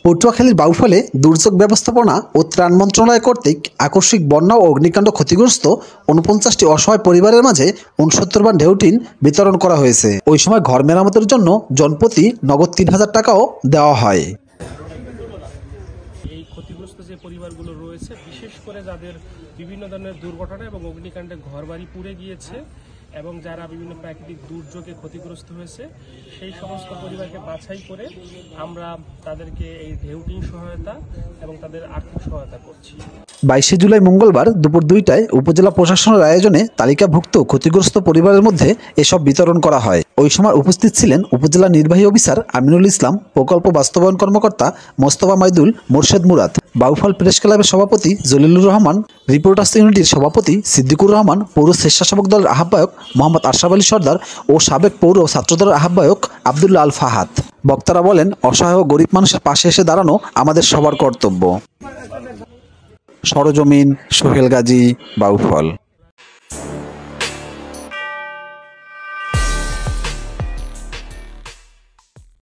পটুয়াখালীর বাউফলে দুর্যোগ ব্যবস্থাপনা ও ত্রাণ মন্ত্রণালয় কর্তৃক আকস্মিক বন্যা ও অগ্নিকাণ্ড ক্ষতিগ্রস্ত ৪৯টি অসহায় পরিবারের মাঝে ৬৯ ভান ঢেউটিন বিতরণ করা হয়েছে। ওই সময় ঘর মেরামতের জন্য জনপ্রতি নগদ ৩,০০০ টাকাও দেওয়া হয়। এই ক্ষতিগ্রস্ত যে পরিবারগুলো রয়েছে, বিশেষ করে যাদের বিভিন্ন ধরনের দুর্ঘটনা এবং অগ্নিকাণ্ডে ঘরবাড়ি পুড়ে গিয়েছে এবং যারা বিভিন্ন প্রাকৃতিক দুর্যোগে ক্ষতিগ্রস্ত হয়েছে, সেই সমস্ত পরিবারকে বাছাই করে আমরা তাদেরকে এই ঢেউটিন সহায়তা এবং তাদের আর্থিক সহায়তা করছি। ২২শে জুলাই মঙ্গলবার দুপুর ২টায় উপজেলা প্রশাসনের আয়োজনে তালিকাভুক্ত ক্ষতিগ্রস্ত পরিবারের মধ্যে এসব বিতরণ করা হয়। ওই সময় উপস্থিত ছিলেন উপজেলা নির্বাহী অফিসার আমিনুল ইসলাম, প্রকল্প বাস্তবায়ন কর্মকর্তা মোস্তফা মাইদুল, মোর্শেদ মুরাদ, বাউফল প্রেস ক্লাবের সভাপতি জলিলুর রহমান, রিপোর্টার্স ইউনিটির সভাপতি সিদ্দিকুর রহমান, পৌর স্বেচ্ছাসেবক দলের আহ্বায়ক মোহাম্মদ আশরাফ আলী সর্দার ও সাবেক পৌর ছাত্রদলের আহ্বায়ক আবদুল্লাহ আল ফাহাদ। বক্তারা বলেন, অসহায় ও গরিব মানুষের পাশে এসে দাঁড়ানো আমাদের সবার কর্তব্য। সরজমিন, সোহেল গাজী, বাউফল।